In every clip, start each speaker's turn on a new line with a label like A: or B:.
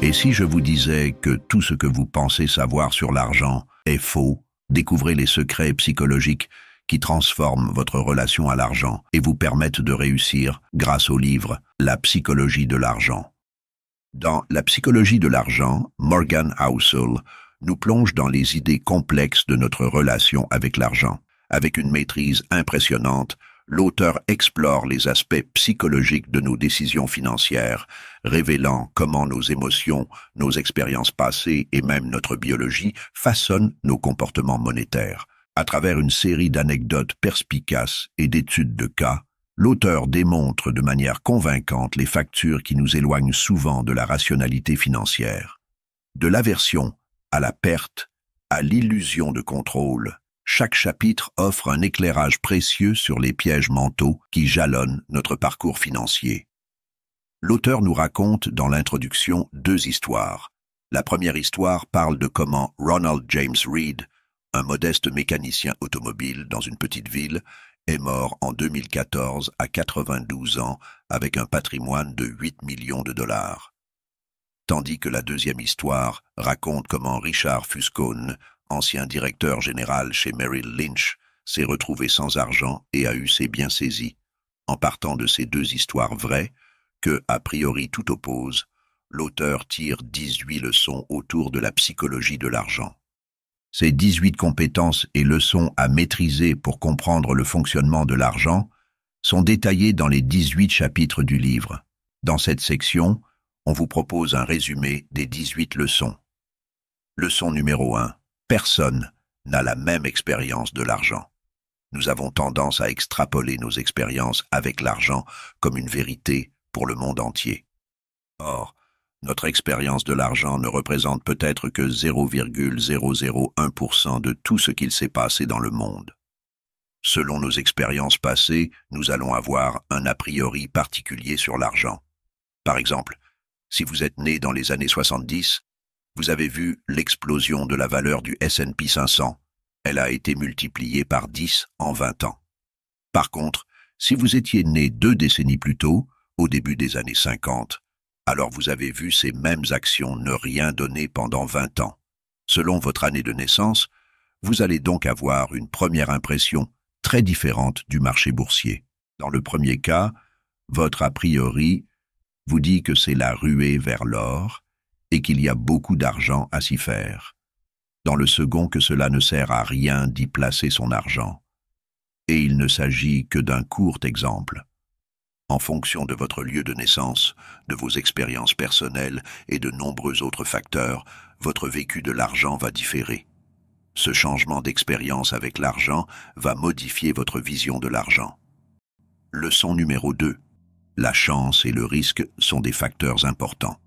A: Et si je vous disais que tout ce que vous pensez savoir sur l'argent est faux, découvrez les secrets psychologiques qui transforment votre relation à l'argent et vous permettent de réussir grâce au livre « La psychologie de l'argent ». Dans « La psychologie de l'argent », Morgan Housel nous plonge dans les idées complexes de notre relation avec l'argent. Avec une maîtrise impressionnante, l'auteur explore les aspects psychologiques de nos décisions financières, révélant comment nos émotions, nos expériences passées et même notre biologie façonnent nos comportements monétaires. À travers une série d'anecdotes perspicaces et d'études de cas, l'auteur démontre de manière convaincante les factures qui nous éloignent souvent de la rationalité financière. De l'aversion à la perte, à l'illusion de contrôle, chaque chapitre offre un éclairage précieux sur les pièges mentaux qui jalonnent notre parcours financier. L'auteur nous raconte dans l'introduction 2 histoires. La première histoire parle de comment Ronald James Reed, un modeste mécanicien automobile dans une petite ville, est mort en 2014 à 92 ans avec un patrimoine de 8 millions de dollars. Tandis que la deuxième histoire raconte comment Richard Fuscone, ancien directeur général chez Merrill Lynch, s'est retrouvé sans argent et a eu ses biens saisis. En partant de ces 2 histoires vraies, que, a priori, tout oppose, l'auteur tire 18 leçons autour de la psychologie de l'argent. Ces 18 compétences et leçons à maîtriser pour comprendre le fonctionnement de l'argent sont détaillées dans les 18 chapitres du livre. Dans cette section, on vous propose un résumé des 18 leçons. Leçon numéro 1. Personne n'a la même expérience de l'argent. Nous avons tendance à extrapoler nos expériences avec l'argent comme une vérité pour le monde entier. Or, notre expérience de l'argent ne représente peut-être que 0,001% de tout ce qu'il s'est passé dans le monde. Selon nos expériences passées, nous allons avoir un a priori particulier sur l'argent. Par exemple, si vous êtes né dans les années 70, vous avez vu l'explosion de la valeur du S&P 500. Elle a été multipliée par 10 en 20 ans. Par contre, si vous étiez né 2 décennies plus tôt, au début des années 50, alors vous avez vu ces mêmes actions ne rien donner pendant 20 ans. Selon votre année de naissance, vous allez donc avoir une première impression très différente du marché boursier. Dans le premier cas, votre a priori vous dit que c'est la ruée vers l'or et qu'il y a beaucoup d'argent à s'y faire. Dans le second, que cela ne sert à rien d'y placer son argent. Et il ne s'agit que d'un court exemple. En fonction de votre lieu de naissance, de vos expériences personnelles et de nombreux autres facteurs, votre vécu de l'argent va différer. Ce changement d'expérience avec l'argent va modifier votre vision de l'argent. Leçon numéro 2. La chance et le risque sont des facteurs importants.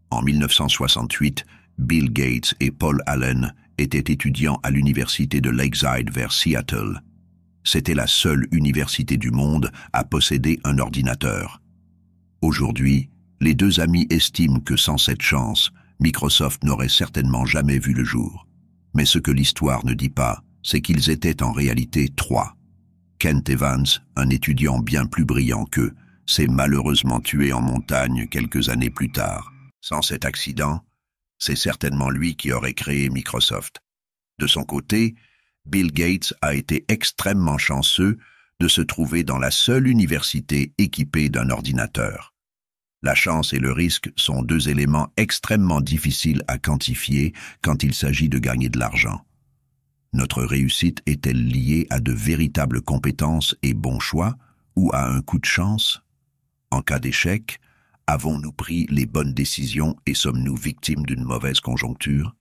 A: En 1968, Bill Gates et Paul Allen étaient étudiants à l'université de Lakeside vers Seattle. C'était la seule université du monde à posséder un ordinateur. Aujourd'hui, les 2 amis estiment que sans cette chance, Microsoft n'aurait certainement jamais vu le jour. Mais ce que l'histoire ne dit pas, c'est qu'ils étaient en réalité 3. Kent Evans, un étudiant bien plus brillant qu'eux, s'est malheureusement tué en montagne quelques années plus tard. Sans cet accident, c'est certainement lui qui aurait créé Microsoft. De son côté, Bill Gates a été extrêmement chanceux de se trouver dans la seule université équipée d'un ordinateur. La chance et le risque sont 2 éléments extrêmement difficiles à quantifier quand il s'agit de gagner de l'argent. Notre réussite est-elle liée à de véritables compétences et bons choix ou à un coup de chance? En cas d'échec, avons-nous pris les bonnes décisions et sommes-nous victimes d'une mauvaise conjoncture?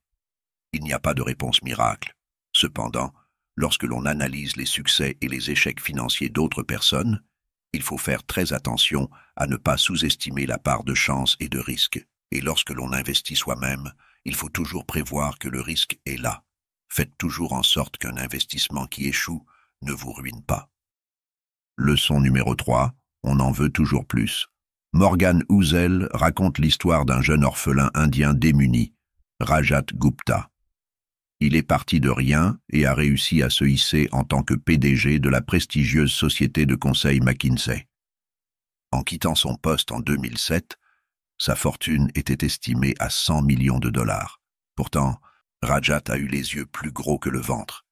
A: Il n'y a pas de réponse miracle. Cependant, lorsque l'on analyse les succès et les échecs financiers d'autres personnes, il faut faire très attention à ne pas sous-estimer la part de chance et de risque. Et lorsque l'on investit soi-même, il faut toujours prévoir que le risque est là. Faites toujours en sorte qu'un investissement qui échoue ne vous ruine pas. Leçon numéro 3. On en veut toujours plus. Morgan Housel raconte l'histoire d'un jeune orphelin indien démuni, Rajat Gupta. Il est parti de rien et a réussi à se hisser en tant que PDG de la prestigieuse société de conseil McKinsey. En quittant son poste en 2007, Sa fortune était estimée à 100 millions de dollars. Pourtant, Rajat a eu les yeux plus gros que le ventre.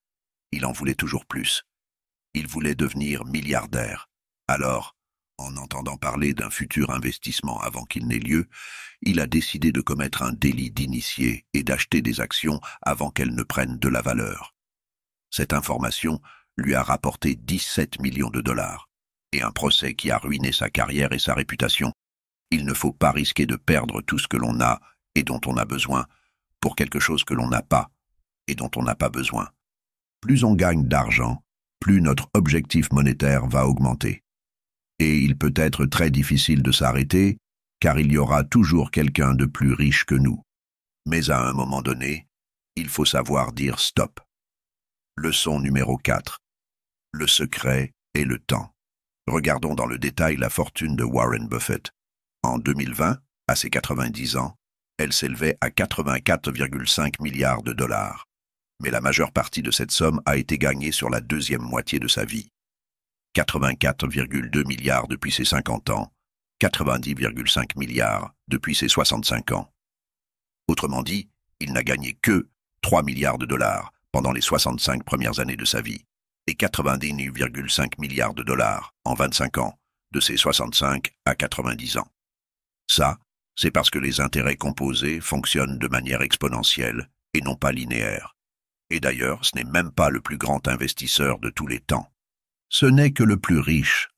A: Il en voulait toujours plus. Il voulait devenir milliardaire. Alors, en entendant parler d'un futur investissement avant qu'il n'ait lieu, il a décidé de commettre un délit d'initié et d'acheter des actions avant qu'elles ne prennent de la valeur. Cette information lui a rapporté 17 millions de dollars et un procès qui a ruiné sa carrière et sa réputation. Il ne faut pas risquer de perdre tout ce que l'on a et dont on a besoin pour quelque chose que l'on n'a pas et dont on n'a pas besoin. Plus on gagne d'argent, plus notre objectif monétaire va augmenter. Et il peut être très difficile de s'arrêter, car il y aura toujours quelqu'un de plus riche que nous. Mais à un moment donné, il faut savoir dire stop. Leçon numéro 4. Le secret et le temps. Regardons dans le détail la fortune de Warren Buffett. En 2020, à ses 90 ans, elle s'élevait à 84,5 milliards de dollars. Mais la majeure partie de cette somme a été gagnée sur la deuxième moitié de sa vie. 84,2 milliards depuis ses 50 ans, 90,5 milliards depuis ses 65 ans. Autrement dit, il n'a gagné que 3 milliards de dollars pendant les 65 premières années de sa vie et 90,5 milliards de dollars en 25 ans, de ses 65 à 90 ans. Ça, c'est parce que les intérêts composés fonctionnent de manière exponentielle et non pas linéaire. Et d'ailleurs, ce n'est même pas le plus grand investisseur de tous les temps. Ce n'est que le plus riche.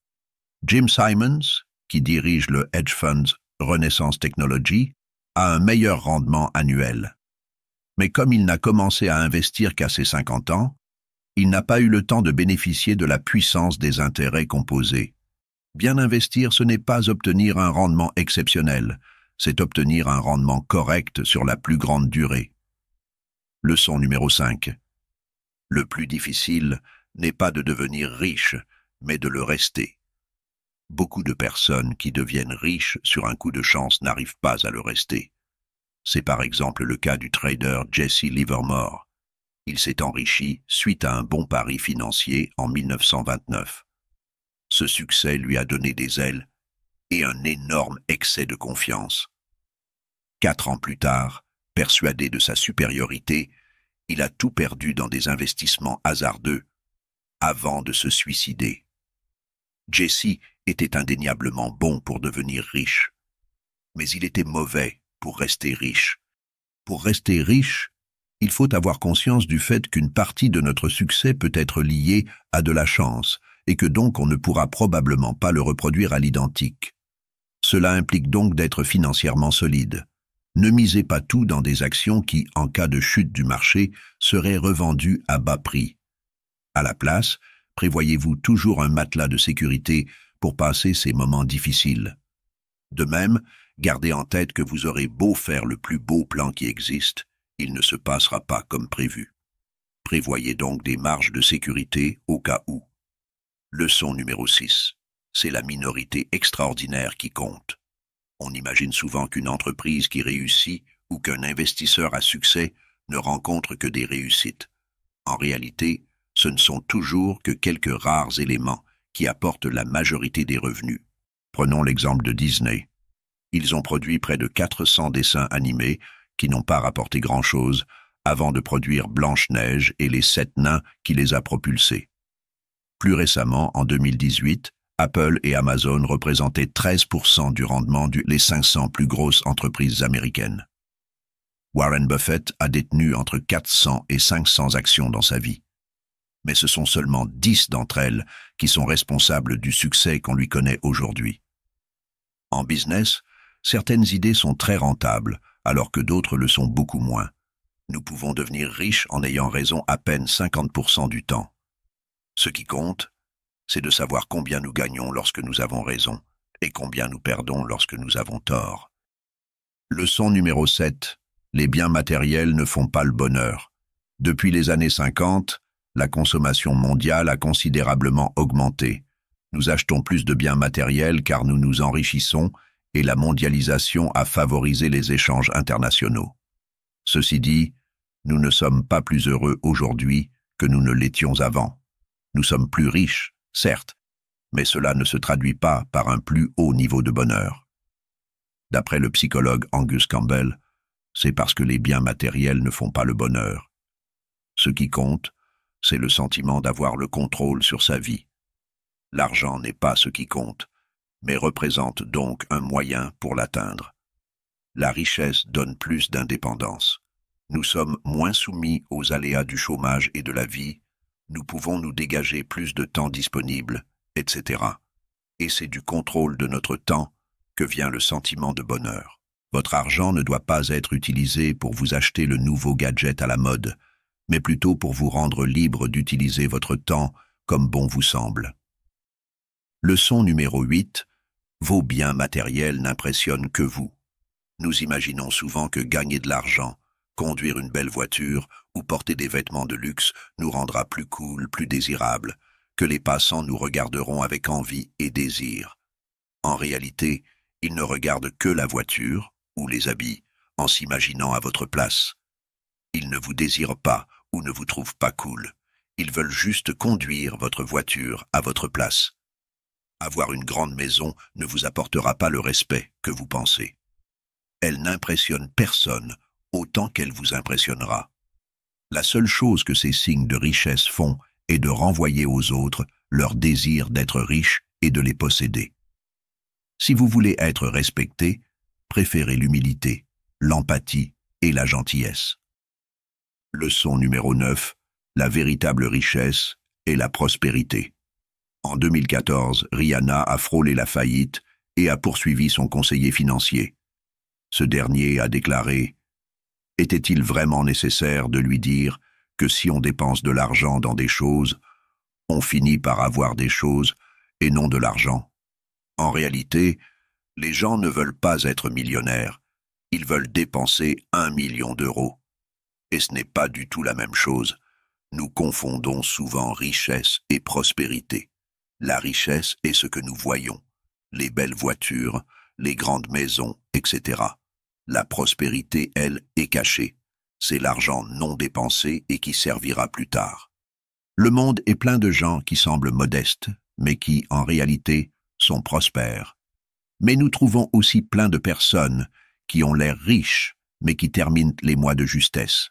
A: Jim Simons, qui dirige le hedge fund Renaissance Technology, a un meilleur rendement annuel. Mais comme il n'a commencé à investir qu'à ses 50 ans, il n'a pas eu le temps de bénéficier de la puissance des intérêts composés. Bien investir, ce n'est pas obtenir un rendement exceptionnel, c'est obtenir un rendement correct sur la plus grande durée. Leçon numéro 5. Le plus difficile n'est pas de devenir riche, mais de le rester. Beaucoup de personnes qui deviennent riches sur un coup de chance n'arrivent pas à le rester. C'est par exemple le cas du trader Jesse Livermore. Il s'est enrichi suite à un bon pari financier en 1929. Ce succès lui a donné des ailes et un énorme excès de confiance. 4 ans plus tard, persuadé de sa supériorité, il a tout perdu dans des investissements hasardeux avant de se suicider. Jesse était indéniablement bon pour devenir riche, mais il était mauvais pour rester riche. Pour rester riche, il faut avoir conscience du fait qu'une partie de notre succès peut être liée à de la chance et que donc on ne pourra probablement pas le reproduire à l'identique. Cela implique donc d'être financièrement solide. Ne misez pas tout dans des actions qui, en cas de chute du marché, seraient revendues à bas prix. À la place, prévoyez-vous toujours un matelas de sécurité pour passer ces moments difficiles. De même, gardez en tête que vous aurez beau faire le plus beau plan qui existe, il ne se passera pas comme prévu. Prévoyez donc des marges de sécurité au cas où. Leçon numéro 6. C'est la minorité extraordinaire qui compte. On imagine souvent qu'une entreprise qui réussit ou qu'un investisseur à succès ne rencontre que des réussites. En réalité, ce ne sont toujours que quelques rares éléments qui apportent la majorité des revenus. Prenons l'exemple de Disney. Ils ont produit près de 400 dessins animés qui n'ont pas rapporté grand-chose avant de produire Blanche-Neige et les 7 nains qui les a propulsés. Plus récemment, en 2018, Apple et Amazon représentaient 13% du rendement des 500 plus grosses entreprises américaines. Warren Buffett a détenu entre 400 et 500 actions dans sa vie. Mais ce sont seulement 10 d'entre elles qui sont responsables du succès qu'on lui connaît aujourd'hui. En business, certaines idées sont très rentables, alors que d'autres le sont beaucoup moins. Nous pouvons devenir riches en ayant raison à peine 50% du temps. Ce qui compte, c'est de savoir combien nous gagnons lorsque nous avons raison et combien nous perdons lorsque nous avons tort. Leçon numéro 7. Les biens matériels ne font pas le bonheur. Depuis les années 50, la consommation mondiale a considérablement augmenté. Nous achetons plus de biens matériels car nous nous enrichissons et la mondialisation a favorisé les échanges internationaux. Ceci dit, nous ne sommes pas plus heureux aujourd'hui que nous ne l'étions avant. Nous sommes plus riches, certes, mais cela ne se traduit pas par un plus haut niveau de bonheur. D'après le psychologue Angus Campbell, c'est parce que les biens matériels ne font pas le bonheur. Ce qui compte, c'est le sentiment d'avoir le contrôle sur sa vie. L'argent n'est pas ce qui compte, mais représente donc un moyen pour l'atteindre. La richesse donne plus d'indépendance. Nous sommes moins soumis aux aléas du chômage et de la vie, nous pouvons nous dégager plus de temps disponible, etc. Et c'est du contrôle de notre temps que vient le sentiment de bonheur. Votre argent ne doit pas être utilisé pour vous acheter le nouveau gadget à la mode, mais plutôt pour vous rendre libre d'utiliser votre temps comme bon vous semble. Leçon numéro 8. Vos biens matériels n'impressionnent que vous. Nous imaginons souvent que gagner de l'argent, conduire une belle voiture ou porter des vêtements de luxe nous rendra plus cool, plus désirable, que les passants nous regarderont avec envie et désir. En réalité, ils ne regardent que la voiture ou les habits en s'imaginant à votre place. Ils ne vous désirent pas ou ne vous trouvent pas cool. Ils veulent juste conduire votre voiture à votre place. Avoir une grande maison ne vous apportera pas le respect que vous pensez. Elle n'impressionne personne autant qu'elle vous impressionnera. La seule chose que ces signes de richesse font est de renvoyer aux autres leur désir d'être riches et de les posséder. Si vous voulez être respecté, préférez l'humilité, l'empathie et la gentillesse. Leçon numéro 9. La véritable richesse est la prospérité. En 2014, Rihanna a frôlé la faillite et a poursuivi son conseiller financier. Ce dernier a déclaré « Était-il vraiment nécessaire de lui dire que si on dépense de l'argent dans des choses, on finit par avoir des choses et non de l'argent? En réalité, les gens ne veulent pas être millionnaires, ils veulent dépenser 1 million d'euros. Et ce n'est pas du tout la même chose. Nous confondons souvent richesse et prospérité. La richesse est ce que nous voyons, les belles voitures, les grandes maisons, etc. La prospérité, elle, est cachée. C'est l'argent non dépensé et qui servira plus tard. Le monde est plein de gens qui semblent modestes, mais qui, en réalité, sont prospères. Mais nous trouvons aussi plein de personnes qui ont l'air riches, mais qui terminent les mois de justesse.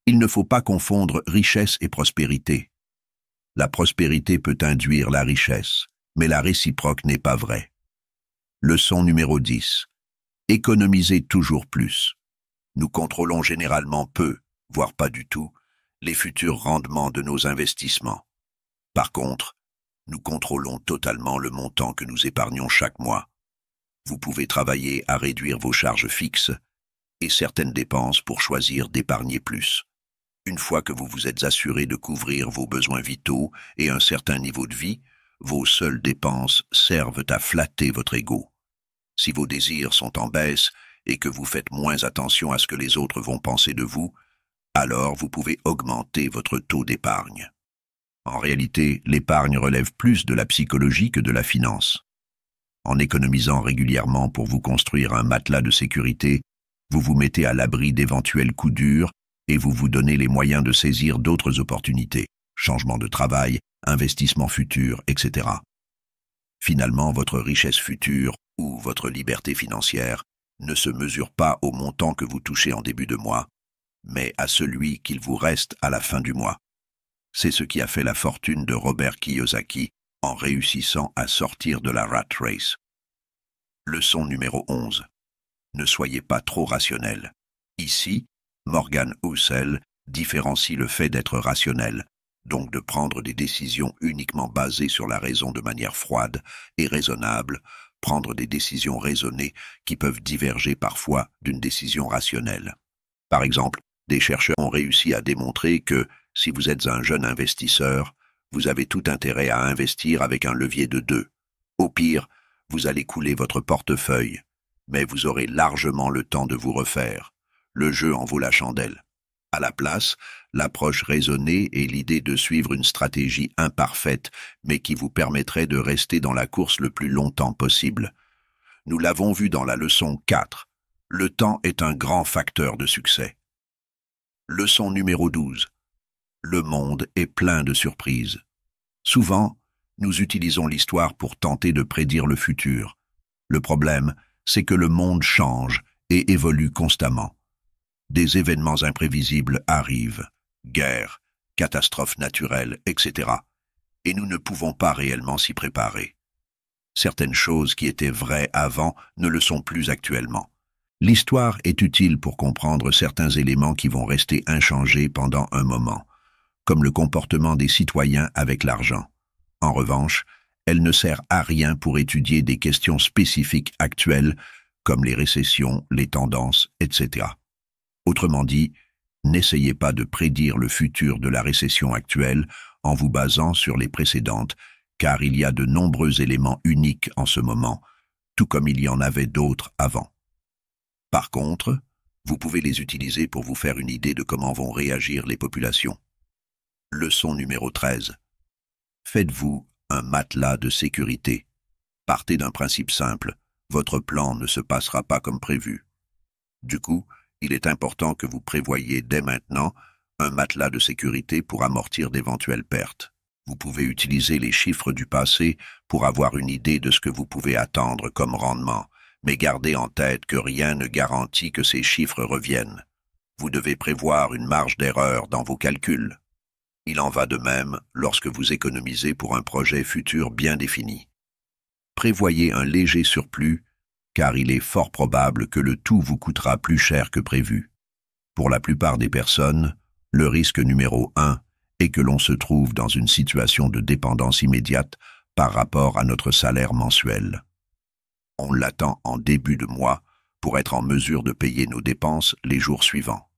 A: Il ne faut pas confondre richesse et prospérité. La prospérité peut induire la richesse, mais la réciproque n'est pas vraie. Leçon numéro 10. Économisez toujours plus. Nous contrôlons généralement peu, voire pas du tout, les futurs rendements de nos investissements. Par contre, nous contrôlons totalement le montant que nous épargnons chaque mois. Vous pouvez travailler à réduire vos charges fixes et certaines dépenses pour choisir d'épargner plus. Une fois que vous vous êtes assuré de couvrir vos besoins vitaux et un certain niveau de vie, vos seules dépenses servent à flatter votre ego. Si vos désirs sont en baisse et que vous faites moins attention à ce que les autres vont penser de vous, alors vous pouvez augmenter votre taux d'épargne. En réalité, l'épargne relève plus de la psychologie que de la finance. En économisant régulièrement pour vous construire un matelas de sécurité, vous vous mettez à l'abri d'éventuels coups durs et vous vous donnez les moyens de saisir d'autres opportunités, changement de travail, investissement futur, etc. Finalement, votre richesse future ou votre liberté financière ne se mesure pas au montant que vous touchez en début de mois, mais à celui qu'il vous reste à la fin du mois. C'est ce qui a fait la fortune de Robert Kiyosaki en réussissant à sortir de la rat race. Leçon numéro 11. Ne soyez pas trop rationnel. Ici, Morgan Housel différencie le fait d'être rationnel, donc de prendre des décisions uniquement basées sur la raison de manière froide et raisonnable, prendre des décisions raisonnées qui peuvent diverger parfois d'une décision rationnelle. Par exemple, des chercheurs ont réussi à démontrer que, si vous êtes un jeune investisseur, vous avez tout intérêt à investir avec un levier de 2. Au pire, vous allez couler votre portefeuille, mais vous aurez largement le temps de vous refaire. Le jeu en vaut la chandelle. À la place, l'approche raisonnée est l'idée de suivre une stratégie imparfaite, mais qui vous permettrait de rester dans la course le plus longtemps possible. Nous l'avons vu dans la leçon 4. Le temps est un grand facteur de succès. Leçon numéro 12. Le monde est plein de surprises. Souvent, nous utilisons l'histoire pour tenter de prédire le futur. Le problème, c'est que le monde change et évolue constamment. Des événements imprévisibles arrivent, guerres, catastrophes naturelles, etc. Et nous ne pouvons pas réellement s'y préparer. Certaines choses qui étaient vraies avant ne le sont plus actuellement. L'histoire est utile pour comprendre certains éléments qui vont rester inchangés pendant un moment, comme le comportement des citoyens avec l'argent. En revanche, elle ne sert à rien pour étudier des questions spécifiques actuelles, comme les récessions, les tendances, etc. Autrement dit, n'essayez pas de prédire le futur de la récession actuelle en vous basant sur les précédentes, car il y a de nombreux éléments uniques en ce moment, tout comme il y en avait d'autres avant. Par contre, vous pouvez les utiliser pour vous faire une idée de comment vont réagir les populations. Leçon numéro 13. Faites-vous un matelas de sécurité. Partez d'un principe simple, votre plan ne se passera pas comme prévu. Du coup, il est important que vous prévoyiez dès maintenant un matelas de sécurité pour amortir d'éventuelles pertes. Vous pouvez utiliser les chiffres du passé pour avoir une idée de ce que vous pouvez attendre comme rendement, mais gardez en tête que rien ne garantit que ces chiffres reviennent. Vous devez prévoir une marge d'erreur dans vos calculs. Il en va de même lorsque vous économisez pour un projet futur bien défini. Prévoyez un léger surplus, car il est fort probable que le tout vous coûtera plus cher que prévu. Pour la plupart des personnes, le risque numéro 1 est que l'on se trouve dans une situation de dépendance immédiate par rapport à notre salaire mensuel. On l'attend en début de mois pour être en mesure de payer nos dépenses les jours suivants.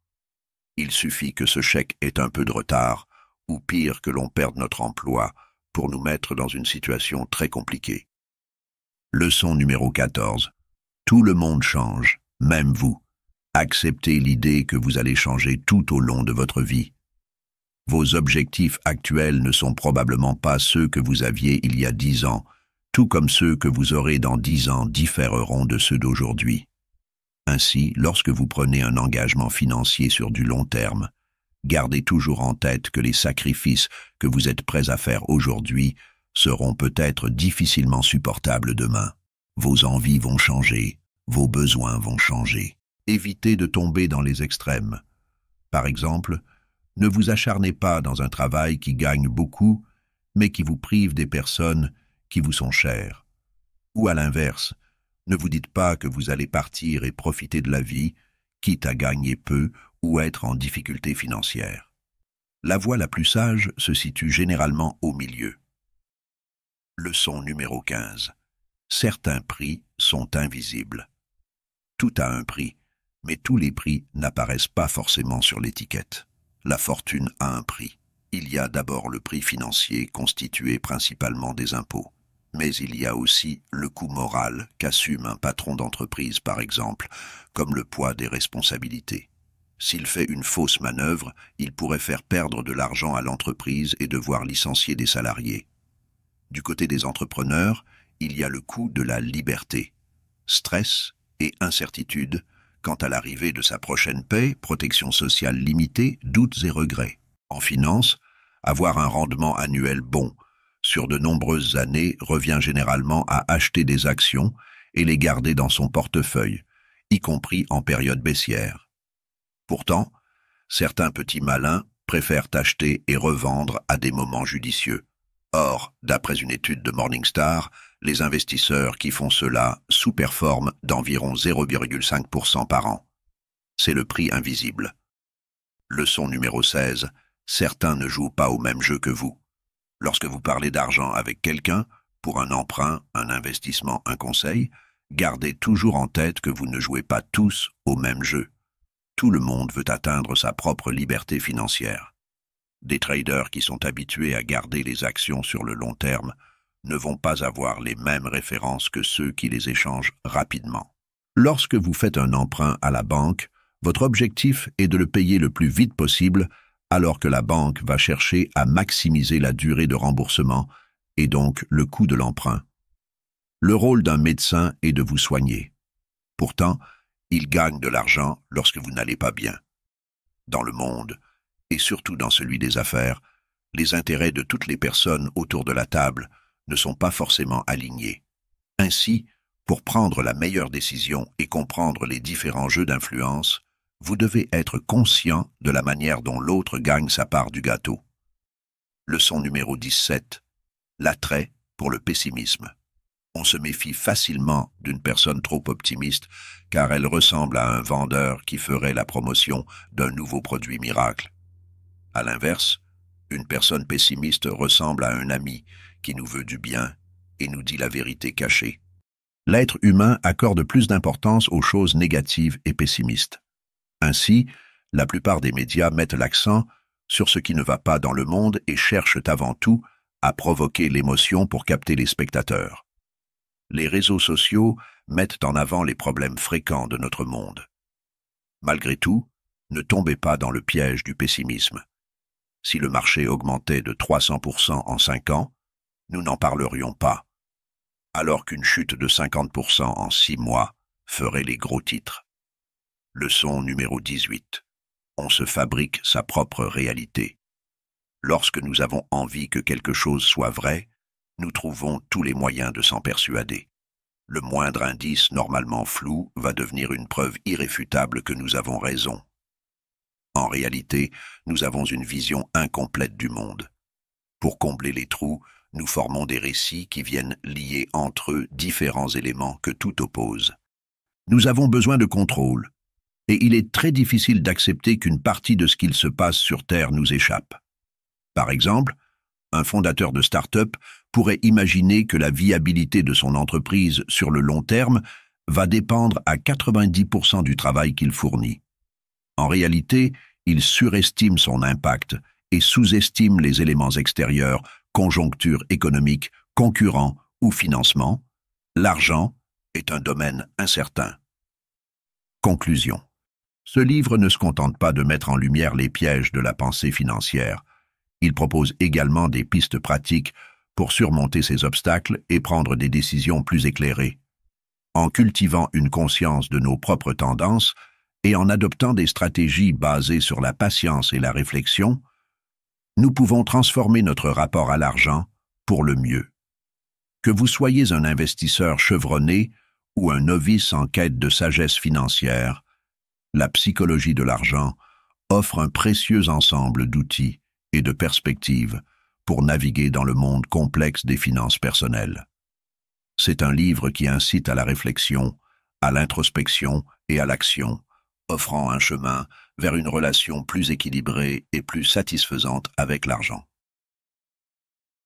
A: Il suffit que ce chèque ait un peu de retard, ou pire que l'on perde notre emploi, pour nous mettre dans une situation très compliquée. Leçon numéro 14. Tout le monde change, même vous. Acceptez l'idée que vous allez changer tout au long de votre vie. Vos objectifs actuels ne sont probablement pas ceux que vous aviez il y a 10 ans, tout comme ceux que vous aurez dans 10 ans différeront de ceux d'aujourd'hui. Ainsi, lorsque vous prenez un engagement financier sur du long terme, gardez toujours en tête que les sacrifices que vous êtes prêts à faire aujourd'hui seront peut-être difficilement supportables demain. Vos envies vont changer, vos besoins vont changer. Évitez de tomber dans les extrêmes. Par exemple, ne vous acharnez pas dans un travail qui gagne beaucoup, mais qui vous prive des personnes qui vous sont chères. Ou à l'inverse, ne vous dites pas que vous allez partir et profiter de la vie, quitte à gagner peu ou être en difficulté financière. La voie la plus sage se situe généralement au milieu. Leçon numéro 15. Certains prix sont invisibles. Tout a un prix, mais tous les prix n'apparaissent pas forcément sur l'étiquette. La fortune a un prix. Il y a d'abord le prix financier constitué principalement des impôts. Mais il y a aussi le coût moral qu'assume un patron d'entreprise, par exemple, comme le poids des responsabilités. S'il fait une fausse manœuvre, il pourrait faire perdre de l'argent à l'entreprise et devoir licencier des salariés. Du côté des entrepreneurs, il y a le coût de la liberté. Stress et incertitude quant à l'arrivée de sa prochaine paie, protection sociale limitée, doutes et regrets. En finance, avoir un rendement annuel bon sur de nombreuses années revient généralement à acheter des actions et les garder dans son portefeuille, y compris en période baissière. Pourtant, certains petits malins préfèrent acheter et revendre à des moments judicieux. Or, d'après une étude de Morningstar, les investisseurs qui font cela sous-performent d'environ 0,5% par an. C'est le prix invisible. Leçon numéro 16. Certains ne jouent pas au même jeu que vous. Lorsque vous parlez d'argent avec quelqu'un, pour un emprunt, un investissement, un conseil, gardez toujours en tête que vous ne jouez pas tous au même jeu. Tout le monde veut atteindre sa propre liberté financière. Des traders qui sont habitués à garder les actions sur le long terme ne vont pas avoir les mêmes références que ceux qui les échangent rapidement. Lorsque vous faites un emprunt à la banque, votre objectif est de le payer le plus vite possible, alors que la banque va chercher à maximiser la durée de remboursement et donc le coût de l'emprunt. Le rôle d'un médecin est de vous soigner. Pourtant, il gagne de l'argent lorsque vous n'allez pas bien. Dans le monde, et surtout dans celui des affaires, les intérêts de toutes les personnes autour de la table ne sont pas forcément alignés. Ainsi, Pour prendre la meilleure décision et comprendre les différents jeux d'influence, vous devez être conscient de la manière dont l'autre gagne sa part du gâteau. Leçon numéro 17. L'attrait pour le pessimisme. On se méfie facilement d'une personne trop optimiste car elle ressemble à un vendeur qui ferait la promotion d'un nouveau produit miracle. À l'inverse, une personne pessimiste ressemble à un ami qui nous veut du bien et nous dit la vérité cachée. L'être humain accorde plus d'importance aux choses négatives et pessimistes. Ainsi, la plupart des médias mettent l'accent sur ce qui ne va pas dans le monde et cherchent avant tout à provoquer l'émotion pour capter les spectateurs. Les réseaux sociaux mettent en avant les problèmes fréquents de notre monde. Malgré tout, ne tombez pas dans le piège du pessimisme. Si le marché augmentait de 300% en 5 ans, nous n'en parlerions pas, alors qu'une chute de 50% en 6 mois ferait les gros titres. Leçon numéro 18. On se fabrique sa propre réalité. Lorsque nous avons envie que quelque chose soit vrai, nous trouvons tous les moyens de s'en persuader. Le moindre indice normalement flou va devenir une preuve irréfutable que nous avons raison. En réalité, nous avons une vision incomplète du monde. Pour combler les trous, nous formons des récits qui viennent lier entre eux différents éléments que tout oppose. Nous avons besoin de contrôle, et il est très difficile d'accepter qu'une partie de ce qu'il se passe sur Terre nous échappe. Par exemple, un fondateur de start-up pourrait imaginer que la viabilité de son entreprise sur le long terme va dépendre à 90% du travail qu'il fournit. En réalité, il surestime son impact et sous-estime les éléments extérieurs, conjoncture économique, concurrents ou financement. L'argent est un domaine incertain. Conclusion. Ce livre ne se contente pas de mettre en lumière les pièges de la pensée financière. Il propose également des pistes pratiques pour surmonter ces obstacles et prendre des décisions plus éclairées. En cultivant une conscience de nos propres tendances et en adoptant des stratégies basées sur la patience et la réflexion, nous pouvons transformer notre rapport à l'argent pour le mieux. Que vous soyez un investisseur chevronné ou un novice en quête de sagesse financière, la psychologie de l'argent offre un précieux ensemble d'outils et de perspectives pour naviguer dans le monde complexe des finances personnelles. C'est un livre qui incite à la réflexion, à l'introspection et à l'action, offrant un chemin vers une relation plus équilibrée et plus satisfaisante avec l'argent.